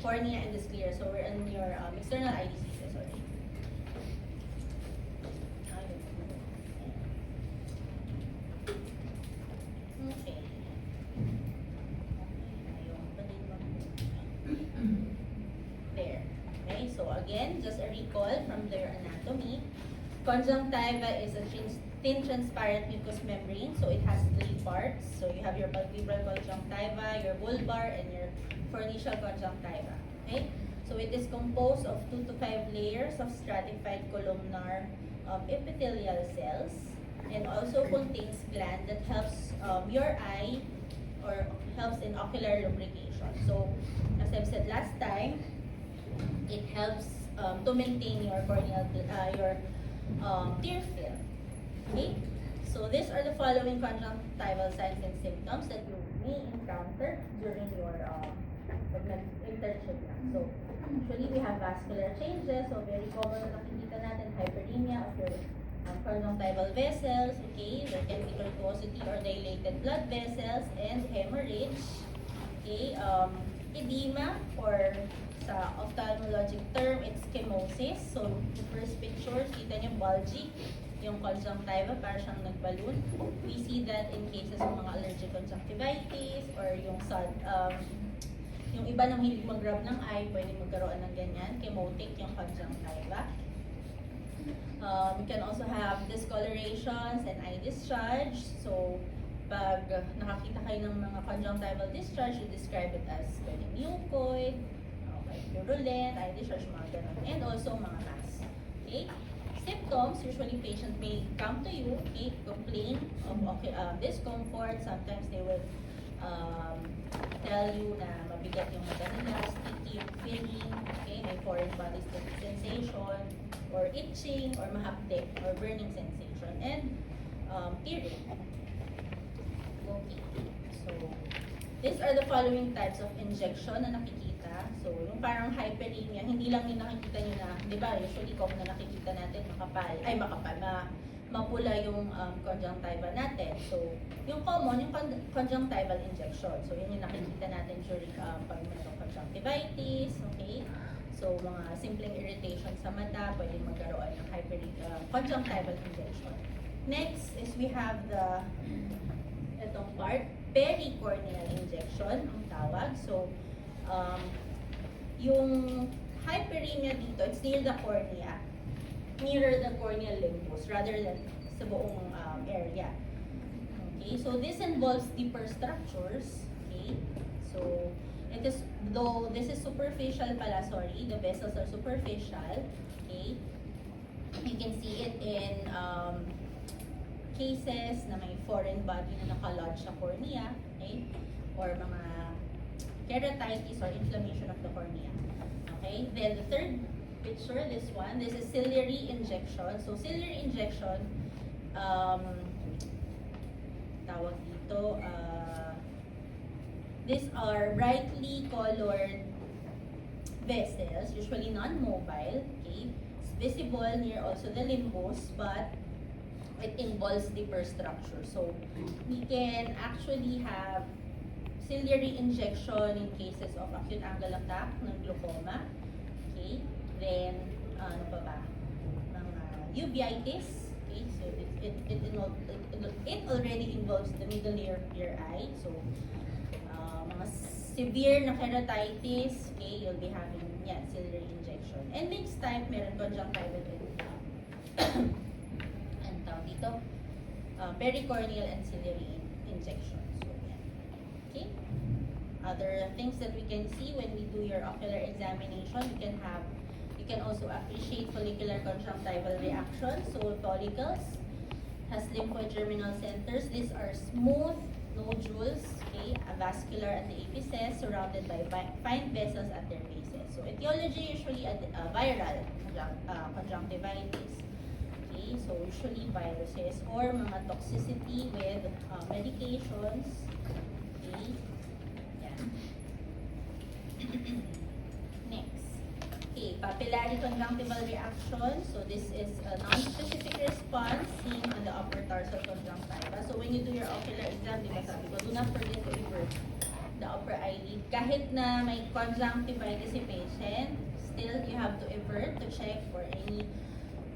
cornea and the sclera. So we're on your external eye diseases already. Okay. There. Okay, so again, just a recall from their anatomy. Conjunctiva is a thin transparent mucous membrane, so it has 3 parts. So you have your palpebral conjunctiva, your bulbar, and your fornical conjunctiva. Okay? So it is composed of 2 to 5 layers of stratified columnar epithelial cells, and also contains gland that helps your eye or helps in ocular lubrication. So as I've said last time, it helps to maintain your corneal tear film. Okay, so these are the following conjunctival signs and symptoms that you may encounter during your internship lang. So usually we have vascular changes, so very common na nakikita natin hyperemia of your conjunctival vessels. Okay, there can be tortuosity or dilated blood vessels and hemorrhage. Okay, edema, or sa ophthalmologic term, it's chemosis. So the first picture, kita niyo bulgy yung conjunctiva, para siyang nagballoon. We see that in cases ng mga allergic conjunctivitis or yung iba nang hilig mag-rub ng eye, pwede magkaroon ng ganyan, chemotic yung conjunctiva. We can also have discolorations and eye discharge. So pag nakakita kayo ng mga conjunctival discharge, you describe it as pwedeng mucoid, purulent, eye discharge, mga ganun, and also mga mass. Okay? Symptoms, usually patient may come to you, okay, complain of discomfort. Sometimes they will tell you na mabigat yung mata nila, sticky yung feeling, okay, may foreign body sensation, or itching, or mahapdik, or burning sensation, and tearing. Okay, so these are the following types of injection na nakikita. So, yung parang hyperemia, hindi lang yung nakikita nyo na, di ba, usually kung na nakikita natin mapula yung conjunctiva natin. So, yung common, yung conjunctival injection. So, yun yung nakikita natin during pag mayroong conjunctivitis, okay? So, mga simpleng irritation sa mata, pwedeng magkaroon ng conjunctival injection. Next is we have the, itong part, pericorneal injection, ang tawag. So, yung hyperemia dito, it's near the cornea, nearer the corneal limbus rather than sa buong area. Okay, so this involves deeper structures. Okay, so it is, though this is superficial pala, sorry, the vessels are superficial. Okay, you can see it in cases na may foreign body na nakalodge sa cornea, okay, or mga keratitis or inflammation of the cornea. Okay, then the third picture, this is ciliary injection. So ciliary injection, tawag dito, these are brightly colored vessels, usually non-mobile. Okay, it's visible near also the limbus, but it involves deeper structure. So we can actually have ciliary injection in cases of acute angle attack ng glaucoma. Okay, then ano pa ba? Mga uveitis. Okay, so it already involves the middle layer of your eye. So mga severe na keratitis, okay, you'll be having ciliary injection. And mixed type, meron conjunctival and dito, pericorneal and ciliary injection. So yan. Okay. Other things that we can see when we do your ocular examination, you can also appreciate follicular conjunctival reaction. So follicles has lymphoid germinal centers. These are smooth nodules, okay, avascular at the apices, surrounded by fine vessels at their bases. So etiology usually viral conjunctivitis. Okay, so usually viruses or mga toxicity with medications. Okay. Next. Okay, papillary conjunctival reaction. So this is a non-specific response seen on the upper tarsal conjunctiva. So when you do your ocular exam, di ba sabi ko, do not forget to the upper eyelid. Kahit na may conjunctivitis si patient, still you have to avert to check for any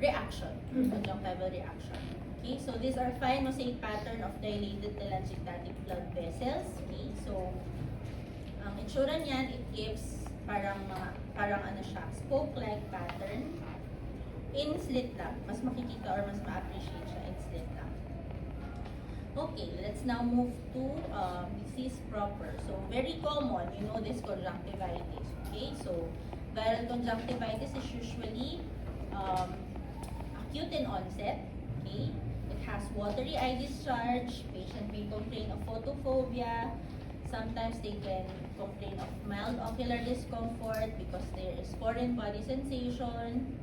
reaction, conjunctival reaction. Okay, so these are fine mosaic pattern of dilated telangiectatic blood vessels. Okay, so ang itsura niyan, it gives parang ano siya, spoke-like pattern in slit lamp. Mas makikita or mas ma-appreciate siya in slit lamp. Okay, let's now move to disease proper. So very common, you know this conjunctivitis. Okay, so viral conjunctivitis is usually acute in onset. Okay, it has watery eye discharge. Patient may complain of photophobia. Sometimes they can complain of mild ocular discomfort because there is foreign body sensation,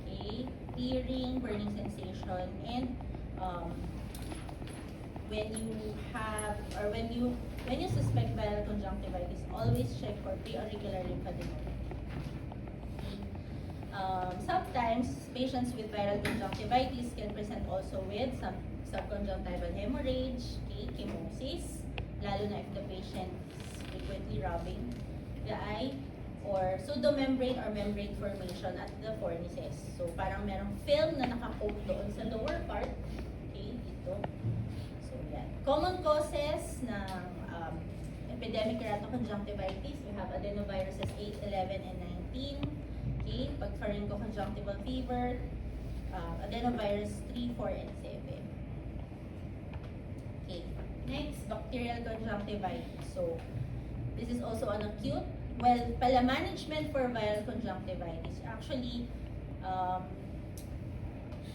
okay, tearing, burning sensation, and when you suspect viral conjunctivitis, always check for preauricular lymphadenoma. Sometimes patients with viral conjunctivitis can present also with some subconjunctival hemorrhage, okay, chemosis, lalo na if the patient is frequently rubbing the eye, or pseudomembrane or membrane formation at the fornices. So parang merong film na nakacoat doon sa lower part, okay, dito. So yan. Common causes ng epidemic keratoconjunctivitis, we have adenoviruses 8, 11, and 19. Okay, pharyngoconjunctival fever, adenovirus 3, 4, and 7. Okay, next, bacterial conjunctivitis. So, this is also an acute. Well, pala management for viral conjunctivitis, actually,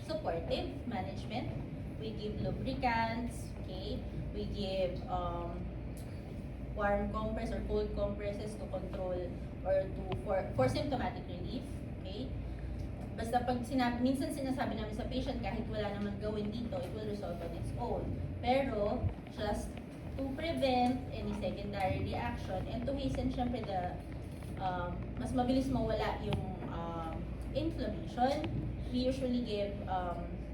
supportive management. We give lubricants, okay? We give warm compress or cold compresses to control or for symptomatic relief, okay? Basta pag minsan sinasabi namin sa patient kahit wala naman gawin dito, it will resolve on its own. Pero just to prevent any secondary reaction and to hasten syempre the mas mabilis mawala yung inflammation, we usually give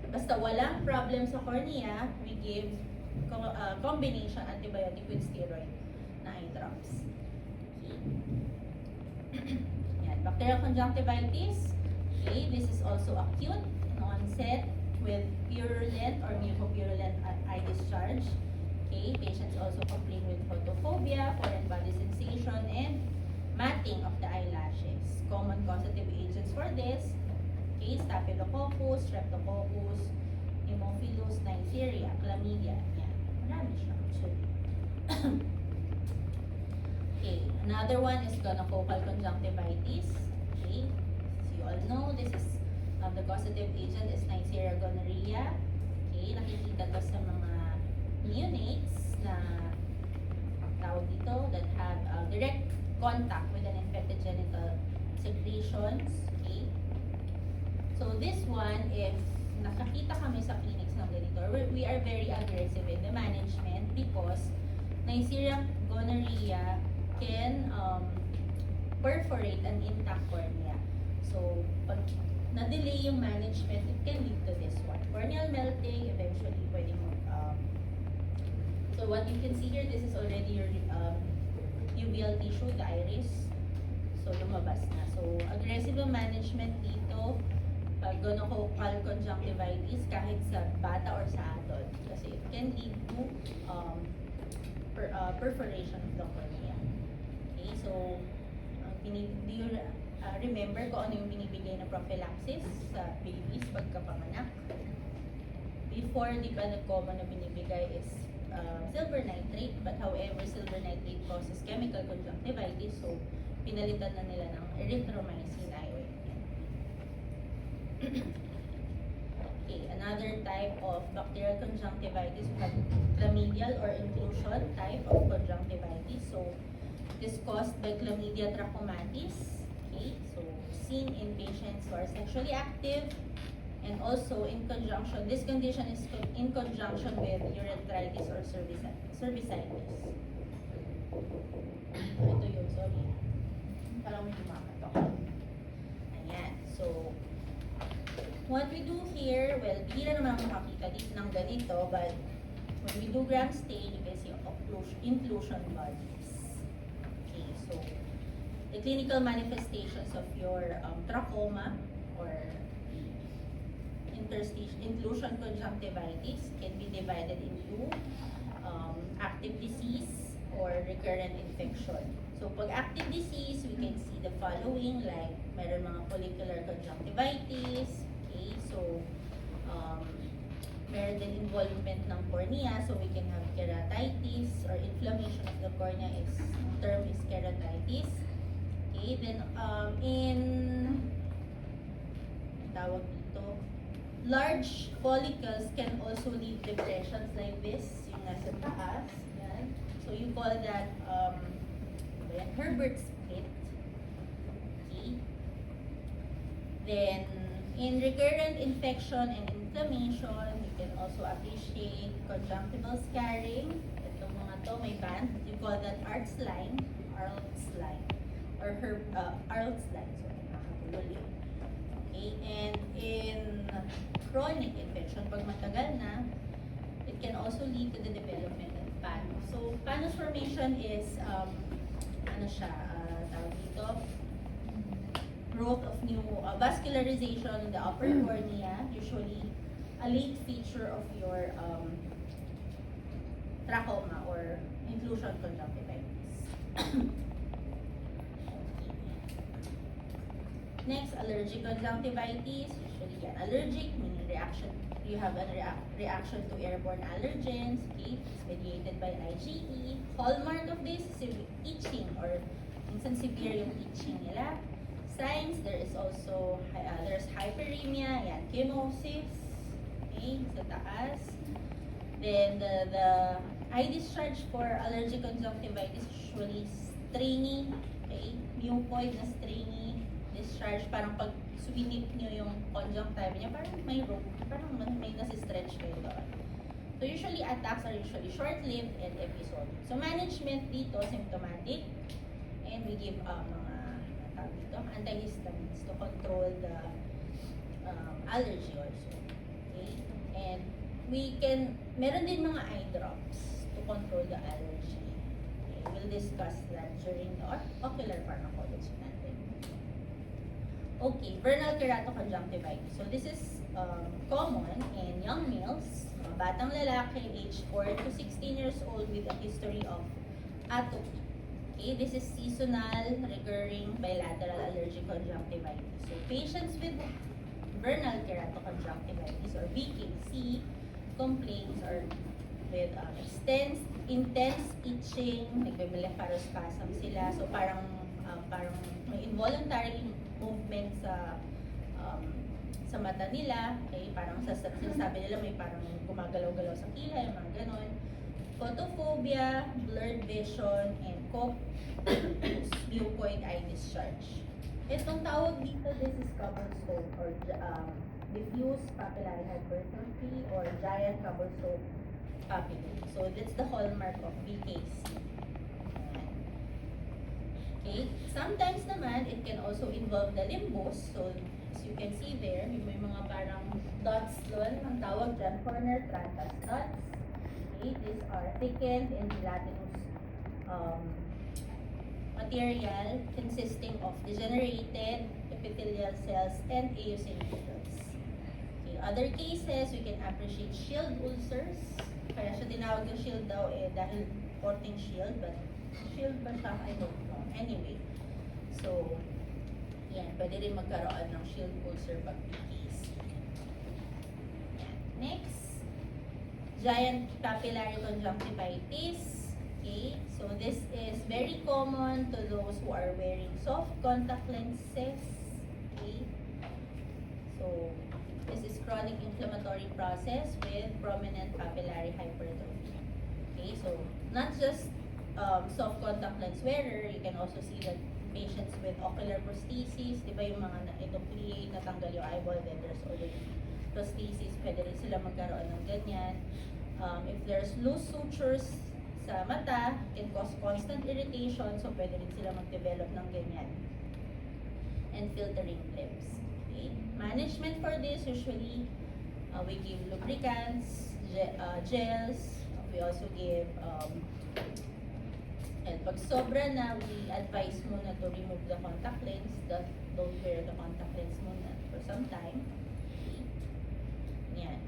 basta walang problem sa cornea, we give combination antibiotic with steroid na eye drops. Yan, bacterial conjunctivitis. Okay, this is also acute in onset with purulent or mucopurulent eye discharge. Okay, patients also complain with photophobia, foreign body sensation, and matting of the eyelashes. Common causative agents for this, okay, Staphylococcus, Streptococcus, Haemophilus, Neisseria, Chlamydia. Yan, marami siya actually. Okay, another one is gonococcal conjunctivitis. Okay, as you all know, this is the causative agent is Neisseria gonorrhea. Okay, nakikita to sa mga neonates na tawag dito that have direct contact with an infected genital secretions. Okay, so this one, if nakakita kami sa clinics ng ganito, we are very aggressive in the management because Neisseria gonorrhea can perforate an intact cornea. So, pag na-delay yung management, it can lead to this one. Corneal melting, eventually pwedeng so what you can see here, this is already your uveal tissue, the iris. So, lumabas na. So, aggressive ang management dito pag gonococcal conjunctivitis kahit sa bata or sa adult. Kasi it can lead to perforation of the cornea. Okay, so do you remember kung ano yung binibigay na prophylaxis sa babies pagkapanganak? Before, di ba nag-common na binibigay is silver nitrate, but however, silver nitrate causes chemical conjunctivitis, so pinalitan na nila ng erythromycin eye ointment. Okay, another type of bacterial conjunctivitis, we have chlamydial or inclusion type of conjunctivitis. So, it is caused by Chlamydia trachomatis. Okay, so seen in patients who are sexually active and also in conjunction, this condition is in conjunction with urethritis or cervicitis. Ito yun, sorry. Parang may kumakatok. Ayan, so what we do here, well, bihira naman makakita dito ng ganito, but when we do gram stain, you can see inclusion bodies. the clinical manifestations of your trachoma or inclusion conjunctivitis can be divided into active disease or recurrent infection. So pag active disease, we can see the following, like meron mga follicular conjunctivitis, okay, so meron din involvement ng cornea, so we can have keratitis or inflammation of the cornea is term is keratitis. Okay, then in tawag dito, large follicles can also lead depressions like this, yung nasa taas, yan. So you call that Herbert's split. Okay. Then in recurrent infection and inflammation, you can also appreciate conjunctival scarring. Itong mga to may band. You call that Art's line, or Art's line. So nakakabulol yun. Okay, and in chronic infection, pag matagal na, it can also lead to the development of panos. So panos formation is tawag dito, growth of new vascularization in the upper cornea, usually a late feature of your trachoma or inclusion conjunctivitis. Next, allergic conjunctivitis. Usually, yan, allergic meaning reaction. You have a reaction to airborne allergens. Okay, it's mediated by IgE. Hallmark of this is itching or minsan severe yung itching nila. Signs, there is also there's hyperemia, yan, chemosis. Okay, sa taas. Then the eye discharge for allergic conjunctivitis usually stringy, okay, mucoid na stringy discharge, parang pag swinip nyo yung conjunctiva niya, parang may rope, parang may nasi-stretch kayo doon. So usually attacks are usually short-lived and episodic. So management dito, symptomatic, and we give mga antihistamines to control the allergy also. Okay? And meron din mga eye drops to control the allergy. Okay? We'll discuss that during the ocular pharmacology natin. Okay, vernal keratoconjunctivitis. So this is common in young males, mga batang lalaki, age 4 to 16 years old with a history of atopy. Okay, this is seasonal, recurring, bilateral allergic conjunctivitis. So patients with vernal keratoconjunctivitis or VKC complaints or with intense itching, nagbe-blepharospasm sila. So parang may involuntary movement sa mata nila, okay, parang sinasabi nila may parang gumagalaw-galaw sa kilay, mga ganon. Photophobia, blurred vision, and mucoid eye discharge. Itong tawag dito, this is cobblestone or diffuse papillary hypertrophy or giant cobblestone papillary. So that's the hallmark of VKC. Okay, sometimes naman it can also involve the limbus. So as you can see there, may mga parang dots doon, ang tawag dyan, corner tragus dots. Okay, these are thickened and gelatinous material consisting of degenerated epithelial cells and eosinophils. Okay, other cases, we can appreciate shield ulcers. Kaya siya tinawag yung shield daw dahil porting shield, but shield ba siya? I don't know. Anyway, so, yan, pwede rin magkaroon ng shield ulcer pag PKC. Next, giant papillary conjunctivitis. Okay, so this is very common to those who are wearing soft contact lenses. Okay, so this is chronic inflammatory process with prominent papillary hypertrophy. Okay, so not just soft contact lens wearer, you can also see that patients with ocular prosthesis, di ba yung mga inoculate, natanggal yung eyeball, then there's already prosthesis, pwede rin sila magkaroon ng ganyan. If there's loose sutures sa mata, can cause constant irritation, so pwede rin sila mag-develop ng ganyan. And filtering lips. Okay. Management for this, usually, we give lubricants, gels, we also give And pag sobra na, we advise mo na to remove the contact lens. Don't wear the contact lens muna for some time. Yan.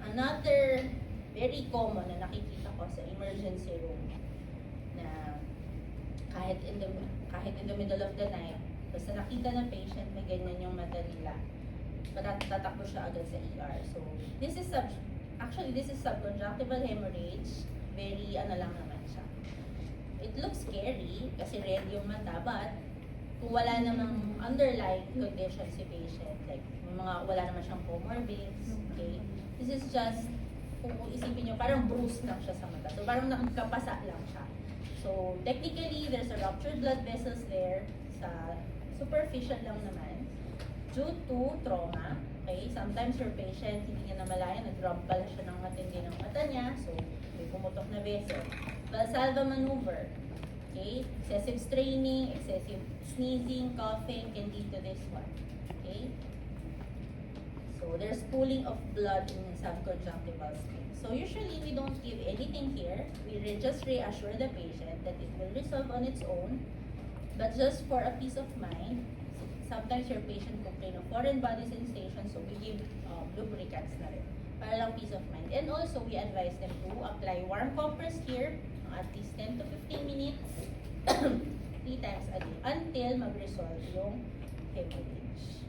Another very common na nakikita ko sa emergency room na kahit in the middle of the night, basta nakita ng patient may ganyan yung mata nila, tatakbo siya agad sa ER. So, this is subconjunctival hemorrhage. Very lang naman siya. It looks scary kasi red yung mata, but kung wala namang underlying condition si patient, like wala naman siyang comorbids, okay? This is just, kung isipin nyo, parang bruise lang siya sa mata. So, parang nakapasa lang siya. So, technically, there's a ruptured blood vessels there. Superficial lang naman. Due to trauma, okay? Sometimes your patient, hindi niya namalayan, nag-rub pala siya ng matindi ng mata niya. So, may pumutok na vessel. Valsalva maneuver. Okay? Excessive straining, excessive sneezing, coughing can lead to this one. Okay? So, there's pooling of blood in the subconjunctival skin. So, usually, we don't give anything here. We just reassure the patient that it will resolve on its own. But just for a peace of mind, sometimes your patient complain of foreign body sensation, so we give lubricants na rin. Para lang peace of mind. And also, we advise them to apply warm compress here, at least 10 to 15 minutes, 3 times a day, until mag-resolve yung hemorrhage.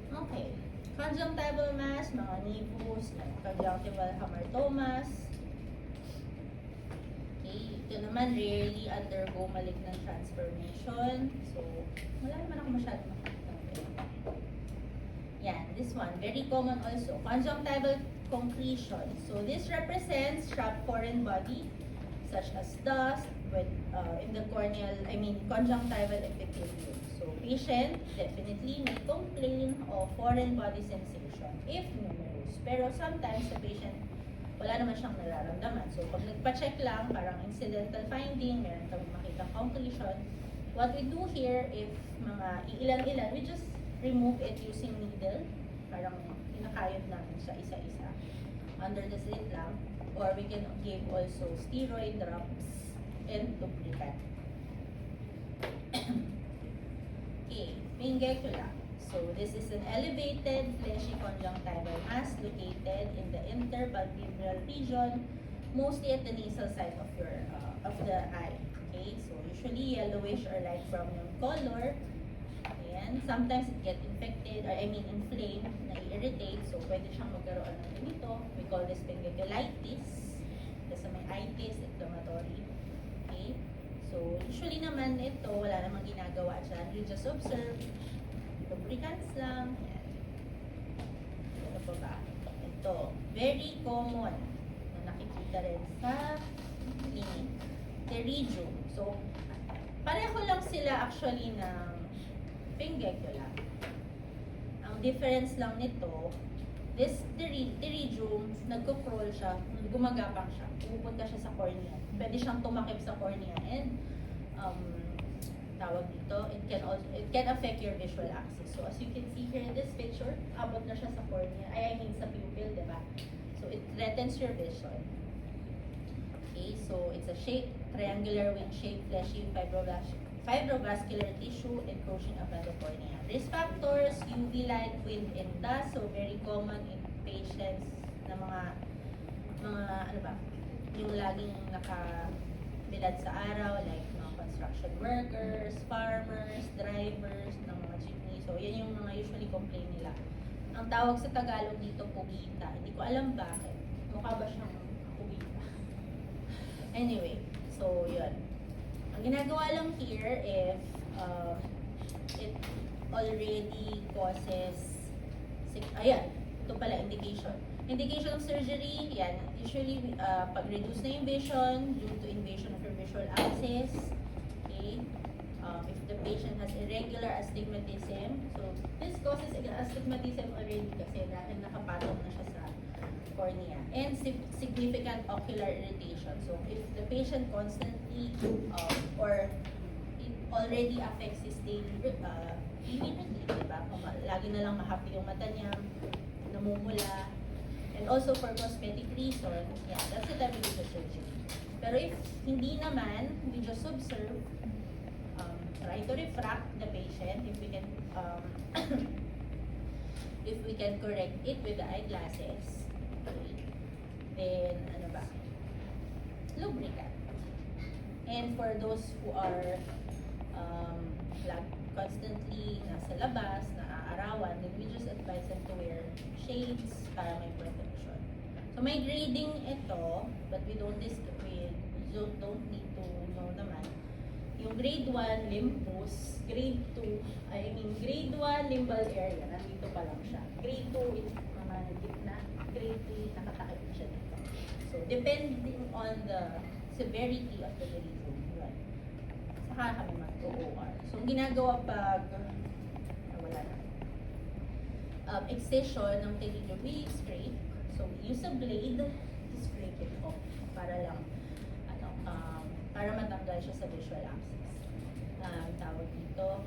Okay. Conjunctival mass, mga nevus, conjunctival hamartomas. Okay. Ito naman, rarely undergo malignant transformation. So, wala naman ako masyadong makikita. Yan, this one, very common also. Conjunctival concretion. So, this represents trapped foreign body, such as dust, in the conjunctival epithelium. So, patient definitely may complain of foreign body sensation if numerous. Pero sometimes the patient, wala naman siyang nararamdaman. So, pag nagpa-check lang, parang incidental finding, meron kami makita conclusion. What we do here, if mga iilan-ilan, we just remove it using needle. Parang kinakayod namin siya isa-isa under the slit lamp. Or we can give also steroid drops and lubricant. Okay, meningeculum. So this is an elevated fleshy conjunctival mass located in the interpalpebral region, mostly at the nasal side of the eye. Okay, so usually yellowish or light brown yung color. Ayan, sometimes it get infected or inflamed, na-irritate, so pwede siyang magkaroon ng ganito. We call this meningitis. Kasi may itis, inflammatory. Okay, so usually naman ito, wala namang ginagawa dyan. You just observe, lubricants lang. Ayan. Ano pa ba? Ito, very common na nakikita rin sa clinic. Pterygium. So, pareho lang sila actually ng pingecula. Ang difference lang nito, this pterygium, nagko-crawl siya, gumagapang siya, pupunta siya sa cornea. Pwede siyang tumakip sa cornea and tawag dito, it can affect your visual axis. So as you can see here in this picture, abot na siya sa cornea, sa pupil, di ba? So it threatens your vision. Okay, so it's a triangular wing-shaped fleshy fibrovascular tissue encroaching upon the cornea. Risk factors, UV light, wind, and dust. So very common in patients na mga yung laging nakabilad sa araw, like mga construction workers, farmers, drivers, ng mga jeepney. So yan yung mga usually complain nila. Ang tawag sa Tagalog dito, pugita. Hindi ko alam bakit. Mukha ba siyang pugita? Anyway, so yun. Ang ginagawa lang here, if it already causes, ito pala, indication. Indication of surgery, yan, usually pag-reduce na yung vision due to invasion of your visual axis. Okay? If the patient has irregular astigmatism, so this causes astigmatism already kasi dahil nakapatong na siya sa cornea. And significant ocular irritation. So if the patient constantly or it already affects his daily routine, diba? Kung lagi na lang mahappy yung mata niya, namumula, And also for cosmetic reasons, yeah, that's the time we do the surgery. Pero if hindi naman, we just observe, try to refract the patient if we can, if we can correct it with the eyeglasses. Okay. Then, ano ba? Lubricant. And for those who are constantly nasa labas, naaarawan, then we just advise them to wear shades para may protection. So may grading ito, but we don't need to know naman. Yung grade 1, limbus, grade 2, grade 1, limbal area, nandito pa lang siya. Grade 2, mga gitna. Grade 3, nakatakip siya dito. So, depending on the severity of the grade 2, right? Saka kami mag-OR. So, ang ginagawa pag, wala na. Excision ng pterygium, we scrape. So, we use a blade to scrape it off para lang, para matanggal siya sa visual axis. Tawag dito.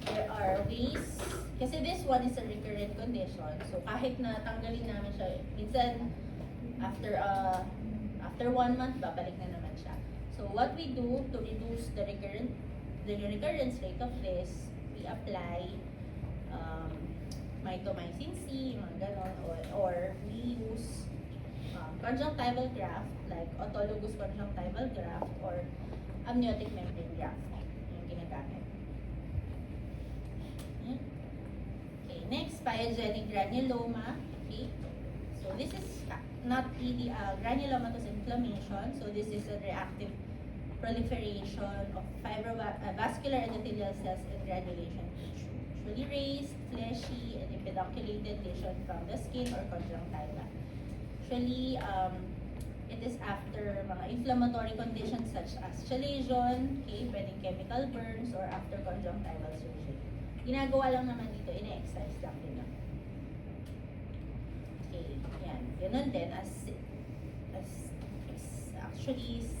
There are ways, kasi this one is a recurrent condition. So, kahit na tanggalin namin siya, minsan, after 1 month, babalik na naman siya. So, what we do to reduce the recurrence rate of this, we apply mitomycin C, mga ganon, or we use conjunctival graft, like autologous conjunctival graft, or amniotic membrane graft, yung ginagamit. Okay, next, pyogenic granuloma. Okay, so this is not really granulomatous inflammation, so this is a reactive proliferation of vascular endothelial cells and granulation tissue, usually raised, fleshy, and pedunculated lesion from the skin or conjunctiva. Usually, it is after mga inflammatory conditions such as chalation, okay, pwedeng chemical burns, or after conjunctival surgery. Ginagawa lang naman dito, ine-excise lang din naman. Okay, yan. Ganun din, actually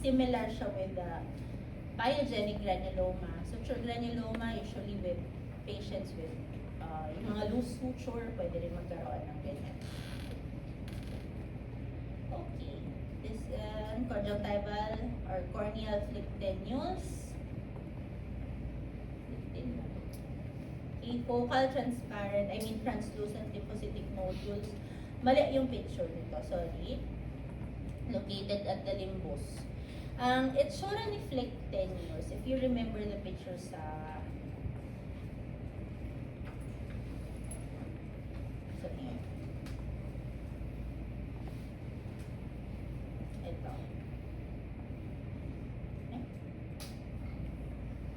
similar siya with the pyogenic granuloma. Suture granuloma usually with patients with yung mga loose suture, pwede rin magkaroon ng ganyan. Okay, this conjunctival or corneal flictenules. Okay, focal transparent, translucent depositic nodules. Mali yung picture nito, sorry. Located at the limbus. Itsura ni flictenules, if you remember the picture sa niyo. Ito.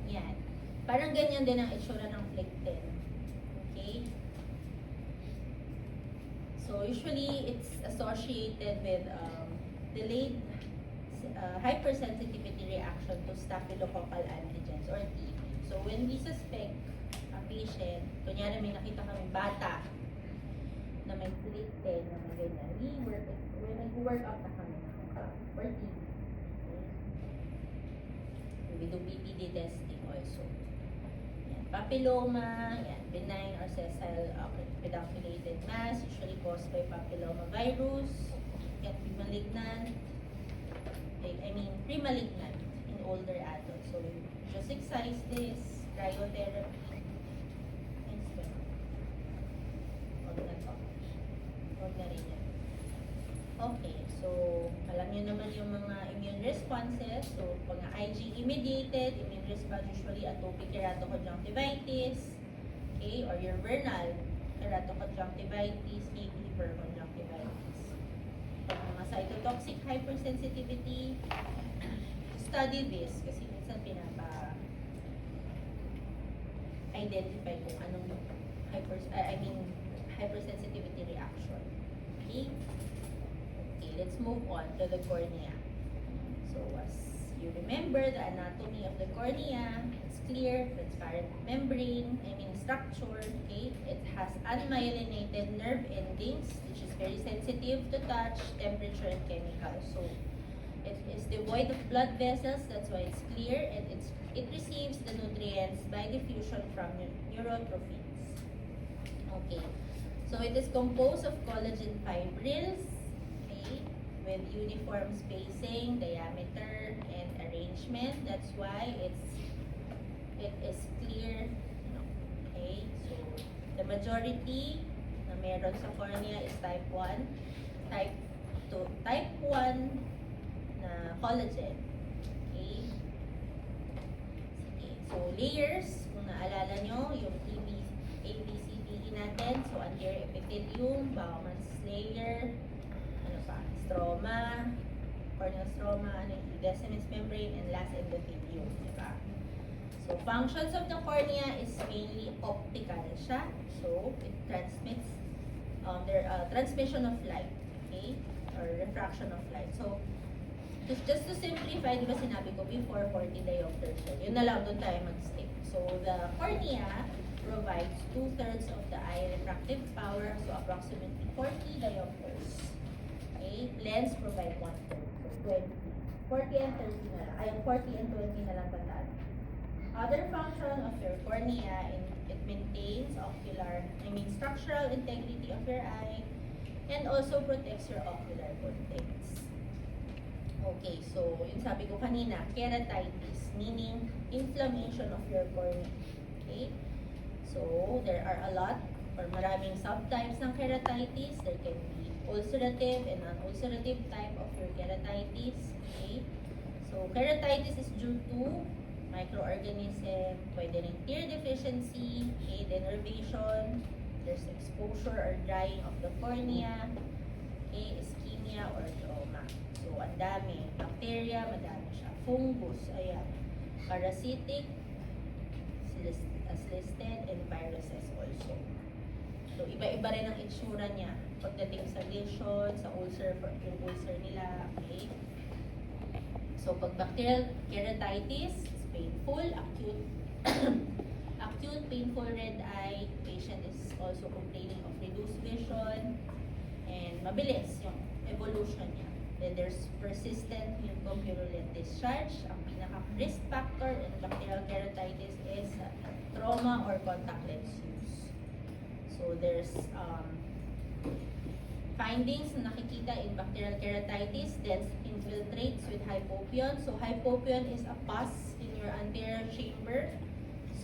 Yan. Parang ganyan din ang itsura ng flicten. Okay? So, usually, it's associated with delayed hypersensitivity reaction to staphylococcal antigens or TB. So, when we suspect a patient, kunyari may nakita kami bata na may flicten, na may ganyan, nag-work up na kami for TB. Okay? We do PPD testing also. Yan. Papilloma, yan, benign or sessile pedunculated mass, usually caused by papilloma virus, can be malignant, pre-malignant in older adults. So, just excise this, cryotherapy, and swim. Huwag na to. Huwag na rin yan. Okay, so, alam nyo naman yung mga immune responses. So, mga IgE-mediated immune response, usually atopic keratoconjunctivitis, okay, or your vernal keratoconjunctivitis, hyperconjunctivitis. Mga cytotoxic hypersensitivity, study this kasi minsan identify kung anong hypersensitivity reaction. Okay? Okay, let's move on to the cornea. So, as you remember, the anatomy of the cornea, it's clear, transparent membrane, structure, okay? It has unmyelinated nerve endings, which is very sensitive to touch, temperature, and chemicals. So, it is devoid of blood vessels, that's why it's clear, and it receives the nutrients by diffusion from neurotrophins. Okay. So it is composed of collagen fibrils, okay, with uniform spacing, diameter, and arrangement. That's why it is clear. Okay, so the majority na meron sa cornea is type 1, type 2, type 1 na collagen. Okay. Sige. So layers, kung naalala nyo, yung ABCDE natin. So anterior epithelium, Bowman's layer, ano pa, stroma, corneal stroma, ano yung Descemet's membrane, and last endothelium, diba? So functions of the cornea is mainly optical siya. So it transmits transmission of light, okay? Or refraction of light. So just to simplify, di ba sinabi ko before 40 diopters siya. Yun na lang, doon tayo mag-stick. So the cornea provides 2/3 of the eye refractive power, so approximately 40 diopters. Okay? Lens provide 1/3. So 20. 40 and 30 na lang. Ay, 40 and 20 na lang tandaan. Other function of your cornea, it maintains structural integrity of your eye, and also protects your ocular contents. Okay, so yung sabi ko kanina, keratitis, meaning inflammation of your cornea. Okay? So, there are a lot or maraming subtypes ng keratitis. There can be ulcerative and non-ulcerative type of your keratitis. Okay? So, keratitis is due to microorganism, pwede rin tear deficiency, okay, denervation, there's exposure or drying of the cornea, okay, ischemia or trauma. So, ang dami. Bacteria, madami siya. Fungus, ayan. Parasitic, as listed, and viruses also. So, iba-iba rin ang itsura niya. Pagdating sa lesion, sa ulcer, yung ulcer nila, okay. So, pag bacterial keratitis, it's painful, acute, acute painful red eye, patient is also complaining of reduced vision, and mabilis yung evolution niya. Then there's persistent mucopurulent discharge. Ang pinaka-risk factor in bacterial keratitis is trauma or contact lens use. So there's findings na nakikita in bacterial keratitis, dense infiltrates with hypopyon. So hypopyon is a pus in your anterior chamber.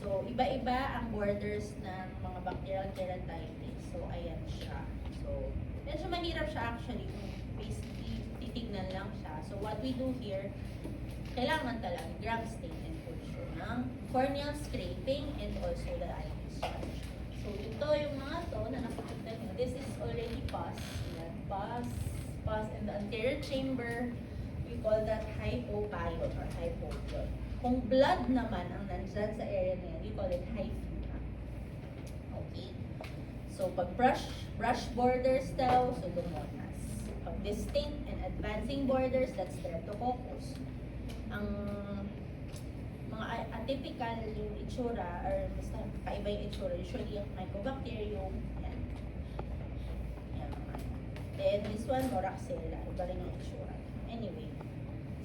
So iba-iba ang borders ng mga bacterial keratitis. So ayan siya. So medyo mahirap siya actually kung basically titignan lang siya. So what we do here, kailangan talaga gram stain and culture ng corneal scraping and also the eye discharge. So ito yung mga to na nakikita nyo. This is already pus. Yan, pus in the anterior chamber. We call that hypopyon or hypopyon. Kung blood naman ang nandyan sa area na yan, we call it hyphema. Okay? So pag brush borders daw, Pseudomonas. Pag distinct and advancing borders, that's Streptococcus. Ang mga atypical yung itsura or basta kaiba yung itsura, usually yung Mycobacterium, yan. Yan naman. Then this one, Moraxella, iba rin yung itsura. Anyway,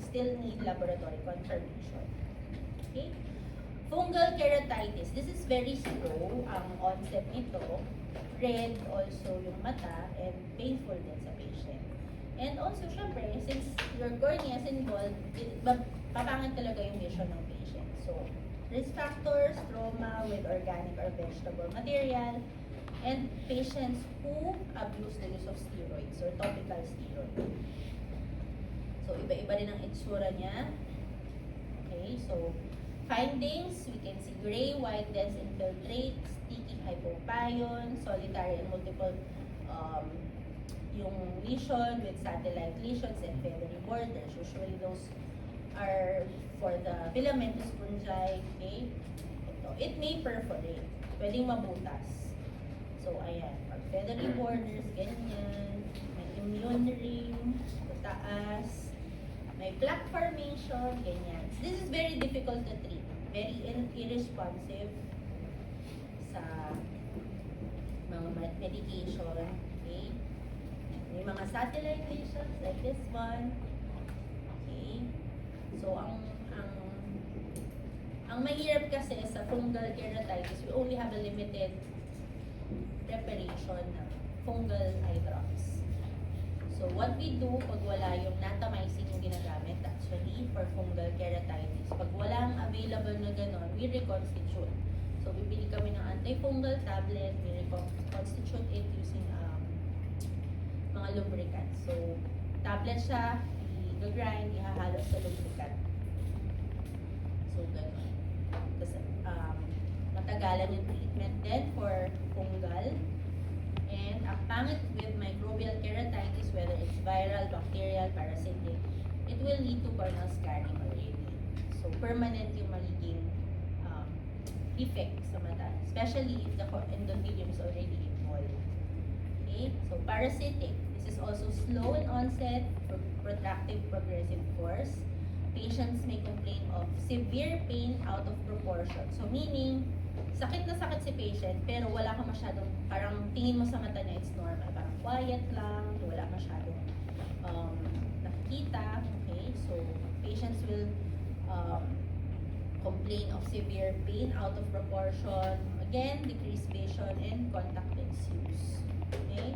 still need laboratory confirmation. Okay? Fungal keratitis, this is very slow ang onset nito. Red also yung mata and painful din sa patient. And also, syempre, since your cornea is involved, papangit talaga yung vision ng patient. So, risk factors, trauma with organic or vegetable material, and patients who abuse the use of steroids or topical steroids. So, iba-iba rin ang itsura niya. Okay, so, findings, we can see gray, white, dense infiltrate, sticky hypopyon, solitary and multiple yung lesion with satellite lesions and feathery borders. Usually those are for the filamentous fungi, okay? Ito. It may perforate. Pwedeng mabutas. So, ayan. Pag feathery borders, ganyan. May immune ring, taas. May plaque formation, ganyan. This is very difficult to treat. Very irresponsive sa mga medication, okay? May mga satellite lesions like this one. Okay? So, ang mahirap kasi sa fungal keratitis, we only have a limited preparation ng fungal eye drops. So what we do pag wala yung natamycin yung ginagamit, actually for fungal keratitis, pag walang available na ganon, we reconstitute. So bibili kami ng antifungal tablet, we reconstitute it using mga lubricant. So tablet siya, i-grind, ihahalo sa lubricant. So ganon. Kasi matagalan yung treatment din for fungal. And ang pangit with microbial keratitis, whether it's viral, bacterial, parasitic, it will lead to corneal scarring already. So permanent yung magiging effect sa mata, especially if the endothelium is already involved. Okay, so parasitic. This is also slow in onset, protracted progressive course. Patients may complain of severe pain out of proportion. So meaning, sakit na sakit si patient, pero wala ka masyadong, parang tingin mo sa mata niya, it's normal. Parang quiet lang, wala masyadong nakikita. Okay, so patients will complain of severe pain out of proportion. Again, decreased vision and contact lens use. Okay,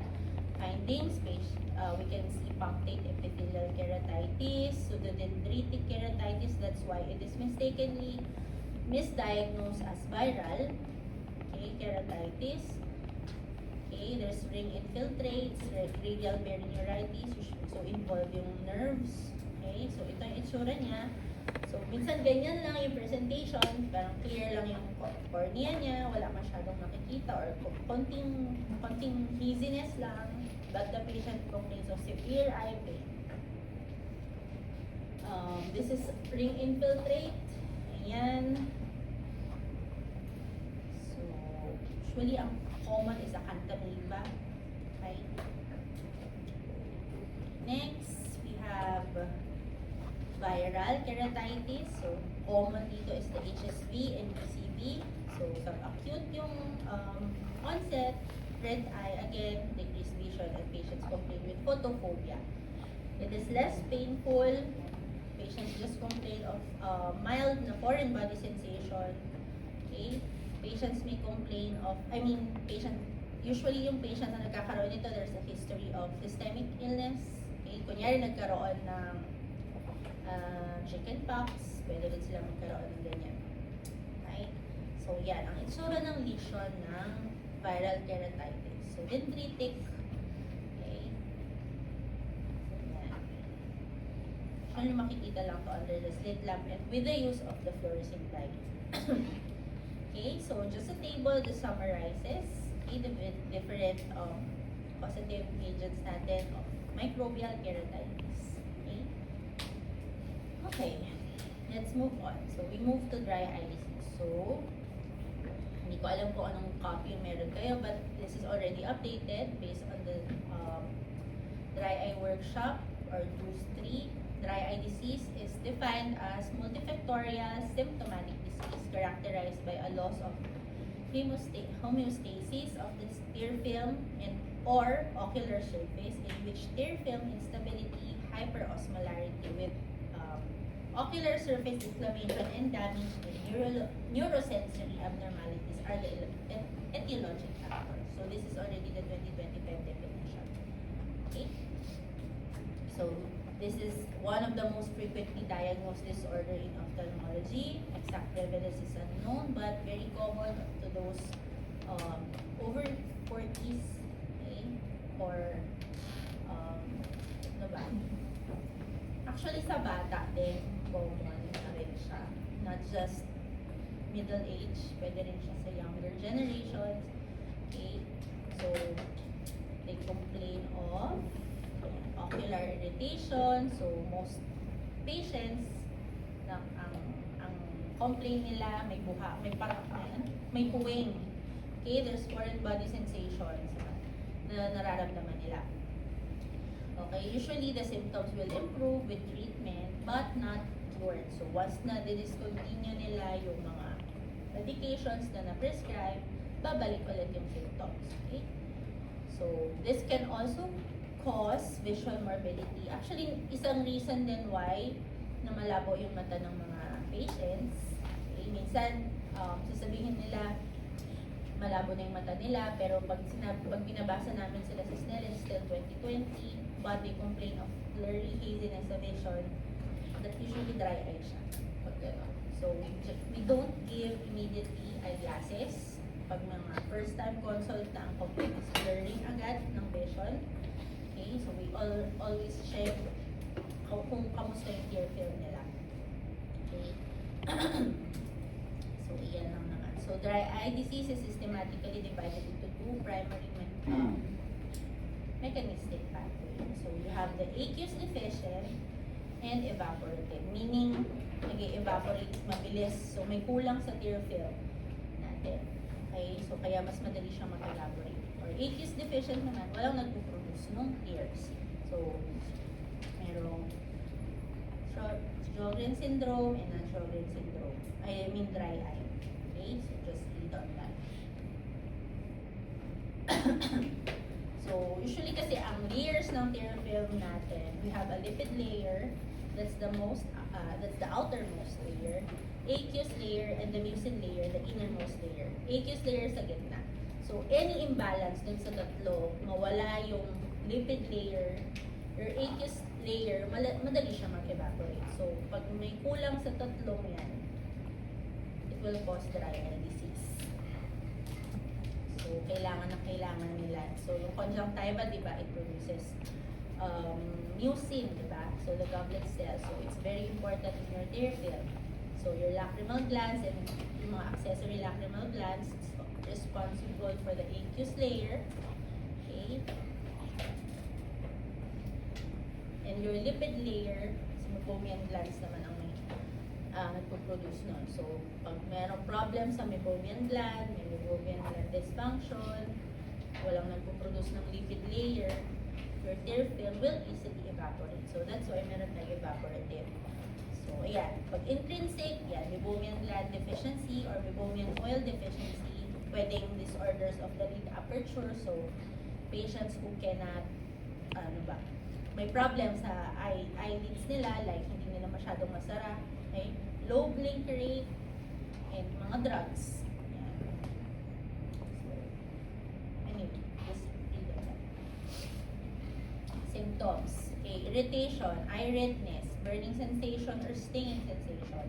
findings, we can see punctate epithelial keratitis, pseudodendritic keratitis, that's why it is mistakenly misdiagnosed as viral. Okay, keratitis. Okay, there's ring infiltrates, radial perineuritis, so involve yung nerves. Okay, so ito yung itsura niya. So minsan ganyan lang yung presentation, parang clear lang yung cornea niya, wala masyadong nakikita or konting haziness lang, but the patient complains of severe eye pain. This is ring infiltrate. Ayan. So, usually ang common is acanthamoeba. Okay. Next, we have viral keratitis. So, common dito is the HSV and BCV. So, subacute yung onset, red eye, again, decreased vision, and patients complain with photophobia. It is less painful. Patients just complain of mild na foreign body sensation. Okay? Patients may complain of, usually yung patient na nagkakaroon nito, there's a history of systemic illness. Okay? Kunyari nagkaroon ng chickenpox, pwede rin sila magkaroon ng ganyan. Okay? So yan, ang itsura ng lesion ng viral keratitis. So dendritic. Actually, makikita lang to under the slit lamp and with the use of the fluorescein light. Okay, so just a table that summarizes the different causative agents natin of microbial keratitis. Okay? Okay, let's move on. So, we move to dry eye disease. So, hindi ko alam kung anong copy yung meron kayo, but this is already updated based on the dry eye workshop or DUS 3. Dry eye disease is defined as multifactorial symptomatic disease characterized by a loss of homeostasis of the tear film and or ocular surface in which tear film instability, hyperosmolarity with ocular surface inflammation and damage and neurosensory abnormalities are the etiologic factors. So this is already the 2025 definition. Okay? So this is one of the most frequently diagnosed disorder in ophthalmology. Exact prevalence is unknown, but very common to those over 40s, okay? Or ano ba? Actually, sa bata din, common na rin siya. Not just middle age, pwede rin siya sa younger generations. Okay? So, they complain of ocular irritation. So, most patients ang complaint nila may buha, may puwing. Okay, there's foreign body sensations na nararamdaman nila. Okay, usually the symptoms will improve with treatment but not cured. So, once na discontinue nila yung mga medications na na-prescribe, babalik ulit yung symptoms. Okay? So, this can also cause visual morbidity. Actually, isang reason din why na malabo yung mata ng mga patients. Okay? Minsan, sasabihin nila, malabo na yung mata nila, pero pag binabasa namin sila sa Snellen, still 20/20, but they complain of blurry haziness sa vision, that usually dry eye siya. Pag gano'n. So, we don't give immediately eyeglasses. Pag mga first time consult na ang complaint is blurring agad ng vision. Okay, so we always check kung kamusta yung tear film nila. Okay. So, iyan lang naman. So, dry eye disease is systematically divided into two primary mechanistic pathways. So, you have the aqueous deficient and evaporative. Meaning, nag-evaporate mabilis. So, may kulang sa tear film natin. Okay? So, kaya mas madali siyang mag-evaporate. Or aqueous deficient naman, walang nagpo-produce ng tears. So, merong Sjogren syndrome and non-Sjogren syndrome. I mean dry eye. Okay? So, just read on that. So, usually kasi ang layers ng tear film natin, we have a lipid layer, that's the outermost layer, aqueous layer, and the mucin layer, the innermost layer. Aqueous layer sa gitna. So, any imbalance dun sa tatlo, mawala yung lipid layer or aqueous layer, madali siya mag-evaporate. So, pag may kulang sa tatlong yan, it will cause dry eye disease. So, kailangan nila. So, yung conjunctiva, di ba, it produces mucin, di ba? So, the goblet cells. So, it's very important in your tear film. So, your lacrimal glands and yung mga accessory lacrimal glands is responsible for the aqueous layer. Okay? And your lipid layer, meibomian glands naman ang nagpo-produce nun. So, pag merong problem sa meibomian gland, may meibomian gland dysfunction, walang nagpo-produce ng lipid layer, your tear film will easily evaporate. So, that's why meron tayong evaporative. So, ayan. Pag intrinsic, yan, meibomian gland deficiency or meibomian oil deficiency, pwedeng disorders of the lid aperture. So, patients who cannot, may problem sa eyelids nila, like hindi nila masyadong masara, okay? Low blink rate, and mga drugs. Yan. So, anyway, just read that. Symptoms. Okay, irritation, eye redness, burning sensation or stinging sensation.